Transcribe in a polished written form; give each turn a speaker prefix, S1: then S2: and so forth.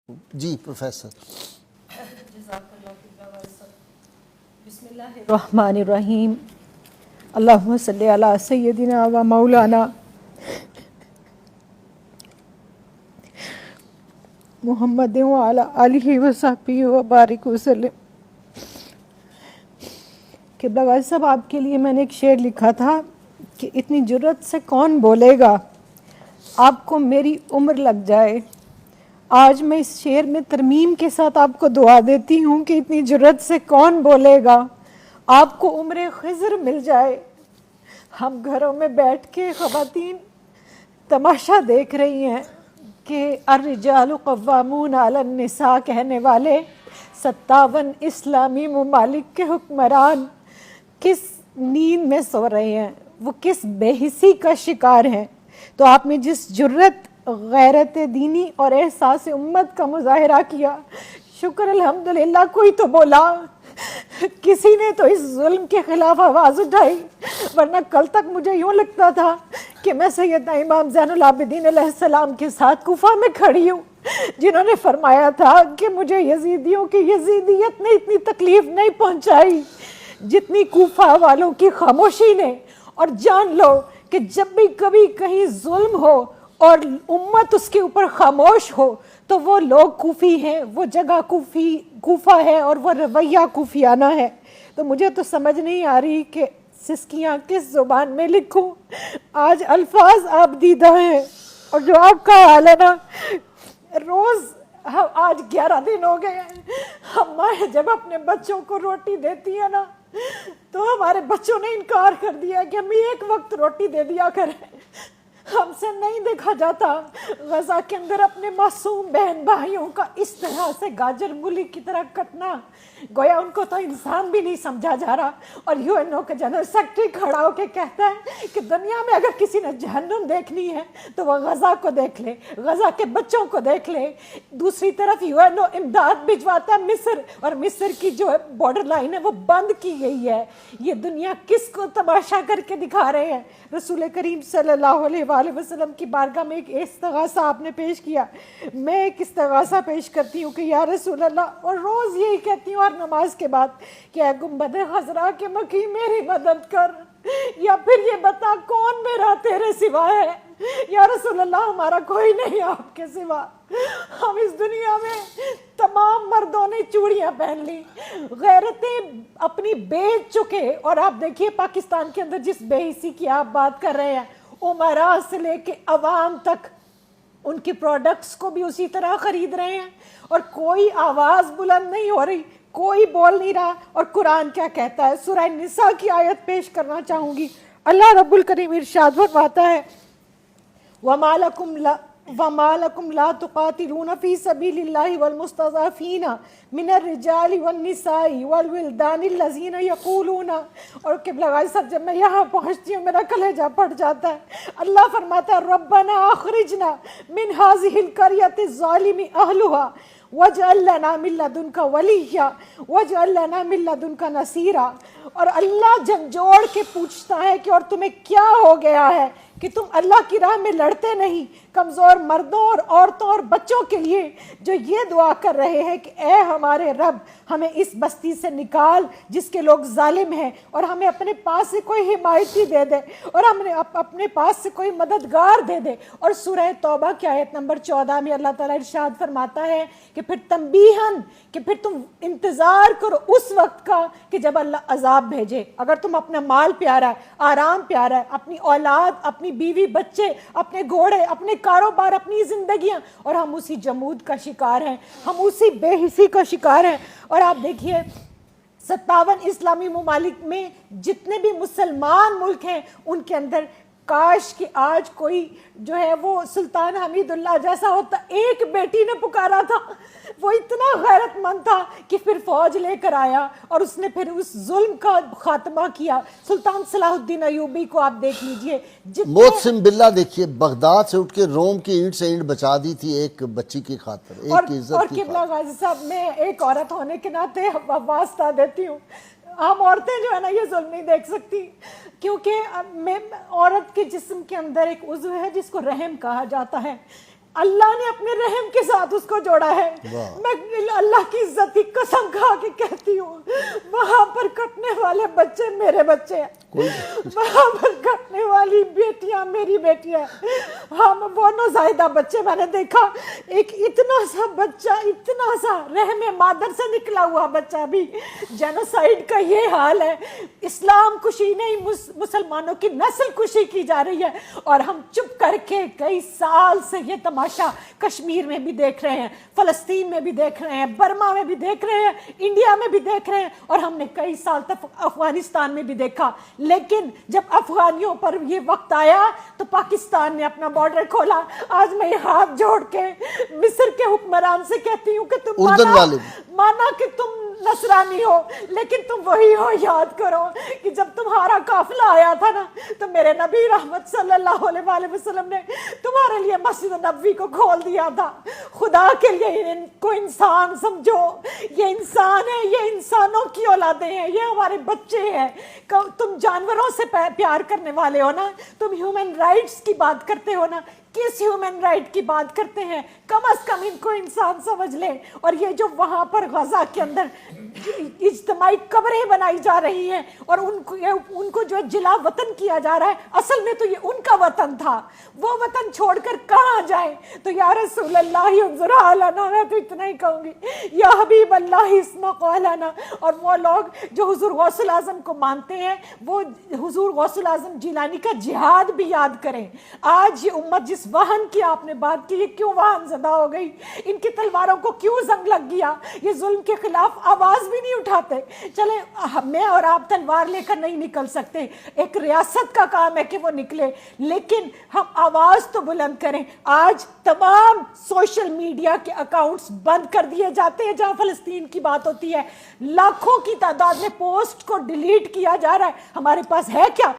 S1: جی professor
S2: بسم اللہ الرحمن الرحیم اللہم صلی علی سیدنا و مولانا محمد و علی آلہ و صحبہ و بارک وسلم۔ قبلہ واجد صاحب، آپ کے لیے میں نے ایک شعر لکھا تھا کہ اتنی جرت سے کون بولے گا آپ کو میری عمر لگ جائے۔ آج میں اس شعر میں ترمیم کے ساتھ آپ کو دعا دیتی ہوں کہ اتنی جرت سے کون بولے گا آپ کو عمر خضر مل جائے۔ ہم گھروں میں بیٹھ کے خواتین تماشا دیکھ رہی ہیں کہ الرجال قوامون علی النساء کہنے والے 57 اسلامی ممالک کے حکمران کس نیند میں سو رہے ہیں، وہ کس بے حسی کا شکار ہیں۔ تو آپ نے جس جرت، غیرت دینی اور احساس امت کا مظاہرہ کیا، شکر الحمدللہ کوئی تو بولا، کسی نے تو اس ظلم کے خلاف آواز اٹھائی، ورنہ کل تک مجھے یوں لگتا تھا کہ میں سیدنا امام زین العابدین علیہ السلام کے ساتھ کوفہ میں کھڑی ہوں، جنہوں نے فرمایا تھا کہ مجھے یزیدیوں کی یزیدیت نے اتنی تکلیف نہیں پہنچائی جتنی کوفہ والوں کی خاموشی نے۔ اور جان لو کہ جب بھی کبھی کہیں ظلم ہو اور امت اس کے اوپر خاموش ہو تو وہ لوگ کوفی ہیں، وہ جگہ کوفہ ہے اور وہ رویہ کوفیانہ ہے۔ تو مجھے تو سمجھ نہیں آ رہی کہ سسکیاں کس زبان میں لکھوں۔ آج الفاظ آپ دیدہ ہیں، اور جو آپ کا حال ہے نا، روز آج 11 دن ہو گئے ہیں، ہم مائیں جب اپنے بچوں کو روٹی دیتی ہیں نا تو ہمارے بچوں نے انکار کر دیا کہ ہمیں ایک وقت روٹی دے دیا کریں۔ ہم سے نہیں دیکھا جاتا غزہ کے اندر اپنے معصوم بہن بھائیوں کا اس طرح سے گاجر مولی کی طرح کٹنا، گویا ان کو تو انسان بھی نہیں سمجھا جا رہا۔ اور یو این او کا جنرل سیکرٹری کھڑا ہو کے کہتا ہے کہ دنیا میں اگر کسی نے جہنم دیکھنی ہے تو وہ غزہ کو دیکھ لے، غزہ کے بچوں کو دیکھ لے۔ دوسری طرف یو این او امداد بھجواتا ہے مصر، اور مصر کی جو بارڈر لائن ہے وہ بند کی گئی ہے۔ یہ دنیا کس کو تماشا کر کے دکھا رہے ہیں؟ رسول کریم صلی اللہ علیہ وآلہ وسلم کی بارگاہ میں ایک استغاثہ آپ نے پیش کیا، میں ایک استغاثہ پیش کرتی ہوں کہ یا رسول اللہ، اور روز یہی کہتی ہوں اور نماز کے بعد کہ اے گنبد خضرا کے مکی میری مدد کر، یا پھر یہ بتا کون میرا تیرے سوا ہے۔ یا رسول اللہ، ہمارا کوئی نہیں آپ کے سوا۔ ہم اس دنیا میں تمام مردوں نے چوڑیاں پہن لی، غیرتیں اپنی بیچ چکے، اور آپ دیکھیے پاکستان کے اندر جس بے حسی کی آپ بات کر رہے ہیں، عمراء سے لے کے عوام تک ان کی پروڈکٹس کو بھی اسی طرح خرید رہے ہیں، اور کوئی آواز بلند نہیں ہو رہی، کوئی بول نہیں رہا۔ اور قرآن کیا کہتا ہے؟ سورہ نساء کی آیت پیش کرنا چاہوں گی۔ اللہ رب الکریم ارشاد فرماتا ہے وَمَا لَكُمْ لَا تُقَاتِلُونَ فِي سَبِيلِ اللَّهِ وَالْمُسْتَضْعَفِينَ مِنَ الرِّجَالِ وَالنِّسَاءِ وَالْوِلْدَانِ الَّذِينَ يَقُولُونَ۔ اور قبلہ واجد صاحب، جب میں یہاں پہنچتی ہوں میرا کلیجہ پھٹ جاتا ہے۔ اللہ فرماتا ہے رَبَّنَا أَخْرِجْنَا مِنْ هَذِهِ الْقَرْيَةِ الظَّالِمِ أَهْلُهَا وَاجْعَل لَّنَا مِن لَّدُنكَ وَلِيًّا وَاجْعَل لَّنَا مِن لَّدُنكَ نَصِيرًا۔ اور اللہ جھنجھوڑ کے پوچھتا ہے کہ اور تمہیں کیا ہو گیا ہے کہ تم اللہ کی راہ میں لڑتے نہیں؟ کمزور مردوں اور عورتوں اور بچوں کے لیے جو یہ دعا کر رہے ہیں کہ اے ہمارے رب، ہمیں اس بستی سے نکال جس کے لوگ ظالم ہیں، اور ہمیں اپنے پاس سے کوئی حمایتی دے دے، اور ہمیں اپنے پاس سے کوئی مددگار دے دے۔ اور سورہ توبہ کی آیت نمبر 14 میں اللہ تعالیٰ ارشاد فرماتا ہے کہ پھر تنبیہاً، کہ پھر تم انتظار کرو اس وقت کا کہ جب اللہ عذاب بھیجے۔ اگر تم اپنا مال پیارا ہے، آرام پیارا ہے، اپنی اولاد، اپنی بیوی بچے، اپنے گھوڑے، اپنے کاروبار، اپنی زندگیاں، اور ہم اسی جمود کا شکار ہیں، ہم اسی بے حسی کا شکار ہیں۔ اور آپ دیکھیے 57 اسلامی ممالک میں جتنے بھی مسلمان ملک ہیں ان کے اندر کاش کہ آج کوئی جو ہے وہ سلطان حمید اللہ جیسا ہوتا۔ ایک بیٹی نے پکارا تھا، وہ اتنا غیرت مند تھا کہ پھر فوج لے کر آیا اور اس نے پھر اس ظلم کا خاتمہ کیا۔ سلطان صلاح الدین ایوبی کو آپ دیکھ لیجئے،
S1: محسن باللہ دیکھیے بغداد سے اٹھ کے روم کی اینٹ سے اینٹ بچا دی تھی ایک بچی کی خاطر، ایک کی عزت کی
S2: قبلہ
S1: خاطر۔
S2: غازی صاحب، میں ایک عورت ہونے کے ناطے واسطہ دیتی ہوں، ہم عورتیں جو ہے نا یہ ظلم نہیں دیکھ سکتی، کیونکہ عورت کے جسم کے اندر ایک عضو ہے جس کو رحم کہا جاتا ہے۔ اللہ نے اپنے رحم کے ساتھ اس کو جوڑا ہے. میں اللہ کی عزت کی قسم کھا کے کہتی ہوں وہاں پر کٹنے والے بچے میرے بچے ہیں, وہاں پر کٹنے والی بیٹیاں میری بیٹیاں. ہم وہ نوزائیدہ بچے میں نے دیکھا, ایک اتنا سا بچہ, اتنا سا رحم مادر سے نکلا ہوا بچہ بھی. جینوسائیڈ کا یہ حال ہے, اسلام کشی نہیں مسلمانوں کی نسل کشی کی جا رہی ہے, اور ہم چپ کر کے کئی سال سے یہ تماشا کشمیر میں بھی دیکھ رہے ہیں, فلسطین میں بھی دیکھ رہے ہیں, برما میں بھی دیکھ رہے ہیں, انڈیا میں بھی دیکھ رہے ہیں, اور ہم نے کئی سال تک افغانستان میں بھی دیکھا. لیکن جب افغانیوں پر یہ وقت آیا تو پاکستان نے اپنا بارڈر کھولا. آج میں یہ ہاتھ جوڑ کے مصر کے حکمران سے کہتی ہوں کہ تم مانا کہ تم نصرانی ہو, لیکن تم وہی ہو. یاد کرو کہ جب تمہارا قافلہ آیا تھا نا تو میرے نبی رحمت صلی اللہ علیہ وآلہ وسلم نے تمہارے لیے مسجد نبوی کو کھول دیا تھا. خدا کے لیے ان کو انسان سمجھو, یہ انسان ہے, یہ انسانوں کی اولادیں ہیں, یہ ہمارے بچے ہیں. تم جانوروں سے پیار کرنے والے ہو نا, تم ہیومن رائٹس کی بات کرتے ہو نا, کس ہیومن رائٹ کی بات کرتے ہیں؟ کم از کم ان کو انسان سمجھ لے. اور یہ جو وہاں پر غزہ کے اندر اجتماعی قبریں بنائی جا رہی ہیں اور ان کو جو جلا وطن کیا جا رہا ہے, اصل میں تو یہ ان کا وطن تھا. وہ وطن چھوڑ کر کہاں جائیں؟ تو یا رسول اللہ انظر حالنا, میں تو اتنا ہی کہوں گی, یا حبیب اللہ اسمع قولنا. اور وہ لوگ جو حضور غوث الاعظم کو مانتے ہیں وہ حضور غوث الاعظم جیلانی کا جہاد بھی یاد کریں. آج یہ امت جس وہن کی آپ نے بات کی, یہ کیوں وہن زدہ ہو گئی؟ ان کی تلواروں کو کیوں زنگ لگ گیا؟ یہ ظلم کے خلاف آواز بھی نہیں اٹھاتے. چلیں میں اور آپ تلوار لے کر نہیں نکل سکتے, ایک ریاست کا کام ہے کہ وہ نکلے, لیکن ہم آواز تو بلند کریں. آج تمام سوشل میڈیا کے اکاؤنٹس بند کر دیے جاتے ہیں جہاں فلسطین کی بات ہوتی ہے. لاکھوں کی تعداد میں پوسٹ کو ڈیلیٹ کیا جا رہا ہے. ہمارے پاس ہے کیا؟